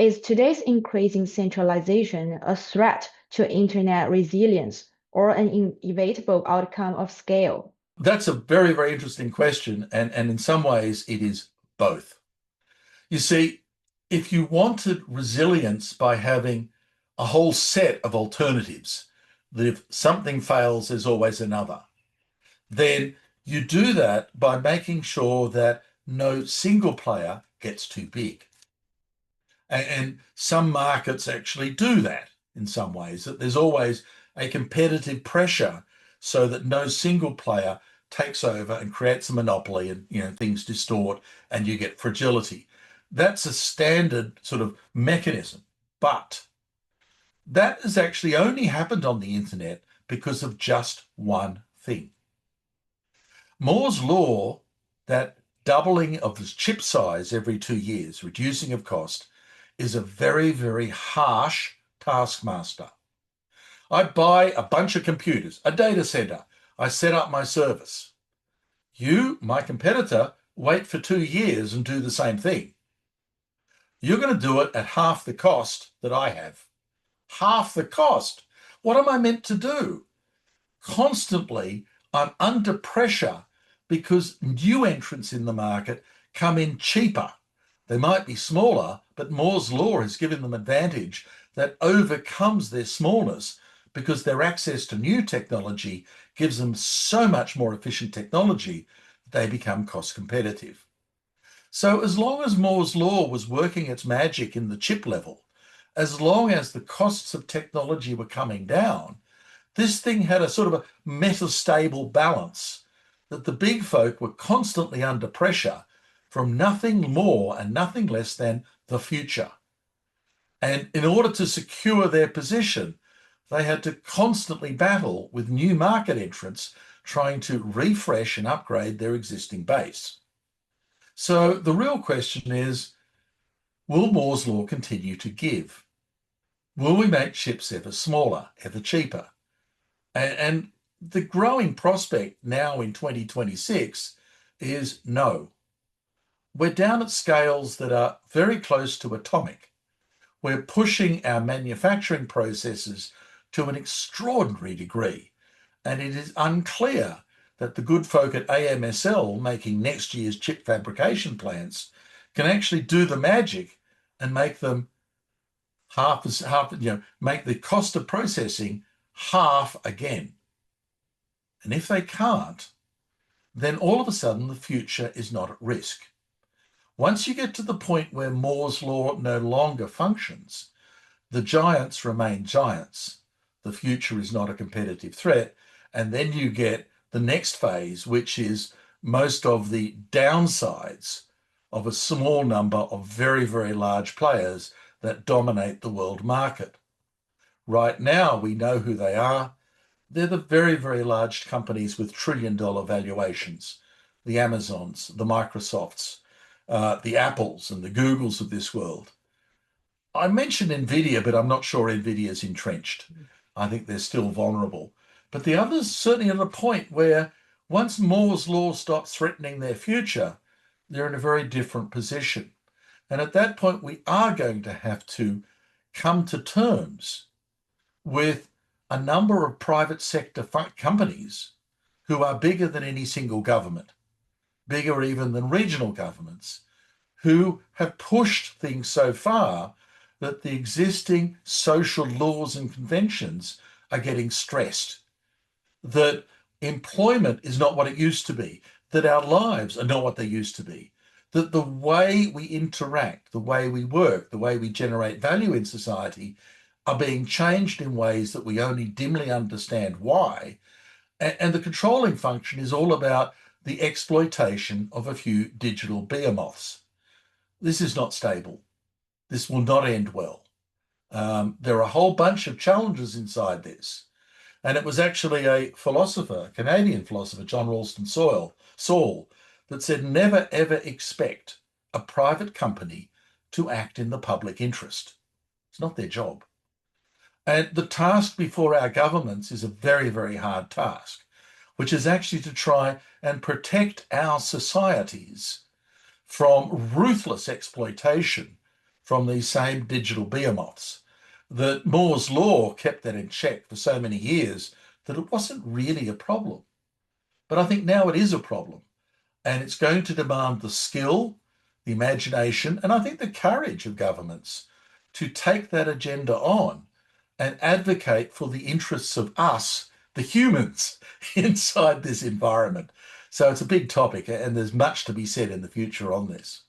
Is today's increasing centralization a threat to internet resilience or an inevitable outcome of scale? That's a very, very interesting question. And in some ways, it is both. You see, if you wanted resilience by having a whole set of alternatives, that if something fails, there's always another, then you do that by making sure that no single player gets too big. And some markets actually do that in some ways, that there's always a competitive pressure so that no single player takes over and creates a monopoly and things distort and you get fragility. That's a standard sort of mechanism. But that has actually only happened on the internet because of just one thing. Moore's law, that doubling of the chip size every 2 years, reducing of cost, is a very, very harsh taskmaster. I buy a bunch of computers, a data center. I set up my service. You, my competitor, wait for 2 years and do the same thing. You're going to do it at half the cost that I have. Half the cost. What am I meant to do? Constantly, I'm under pressure because new entrants in the market come in cheaper. They might be smaller, but Moore's law has given them advantage that overcomes their smallness because their access to new technology gives them so much more efficient technology, they become cost competitive. So as long as Moore's law was working its magic in the chip level, as long as the costs of technology were coming down, this thing had a sort of a metastable balance that the big folk were constantly under pressure from nothing more and nothing less than the future. And in order to secure their position, they had to constantly battle with new market entrants trying to refresh and upgrade their existing base. So the real question is, will Moore's law continue to give? Will we make chips ever smaller, ever cheaper? And the growing prospect now in 2026 is no. We're down at scales that are very close to atomic. We're pushing our manufacturing processes to an extraordinary degree, and it is unclear that the good folk at AMSL making next year's chip fabrication plants can actually do the magic and make them make the cost of processing half again. And if they can't, then all of a sudden the future is not at risk. Once you get to the point where Moore's law no longer functions, the giants remain giants. The future is not a competitive threat. And then you get the next phase, which is most of the downsides of a small number of very, very large players that dominate the world market. Right now, we know who they are. They're the very, very large companies with trillion-dollar valuations, the Amazons, the Microsofts, the Apples and the Googles of this world. I mentioned Nvidia, but I'm not sure Nvidia's entrenched. I think they're still vulnerable. But the others certainly at a point where once Moore's law stops threatening their future, they're in a very different position. And at that point, we are going to have to come to terms with a number of private sector companies who are bigger than any single government, bigger even than regional governments, who have pushed things so far that the existing social laws and conventions are getting stressed, that employment is not what it used to be, that our lives are not what they used to be, that the way we interact, the way we work, the way we generate value in society are being changed in ways that we only dimly understand why. And the controlling function is all about the exploitation of a few digital behemoths. This is not stable. This will not end well. There are a whole bunch of challenges inside this. And it was actually a philosopher, a Canadian philosopher, John Ralston Saul, that said, never ever expect a private company to act in the public interest. It's not their job. And the task before our governments is a very, very hard task, which is actually to try and protect our societies from ruthless exploitation from these same digital behemoths, that Moore's law kept that in check for so many years that it wasn't really a problem. But I think now it is a problem, and it's going to demand the skill, the imagination, and I think the courage of governments to take that agenda on and advocate for the interests of us, the humans, inside this environment. So it's a big topic, and there's much to be said in the future on this.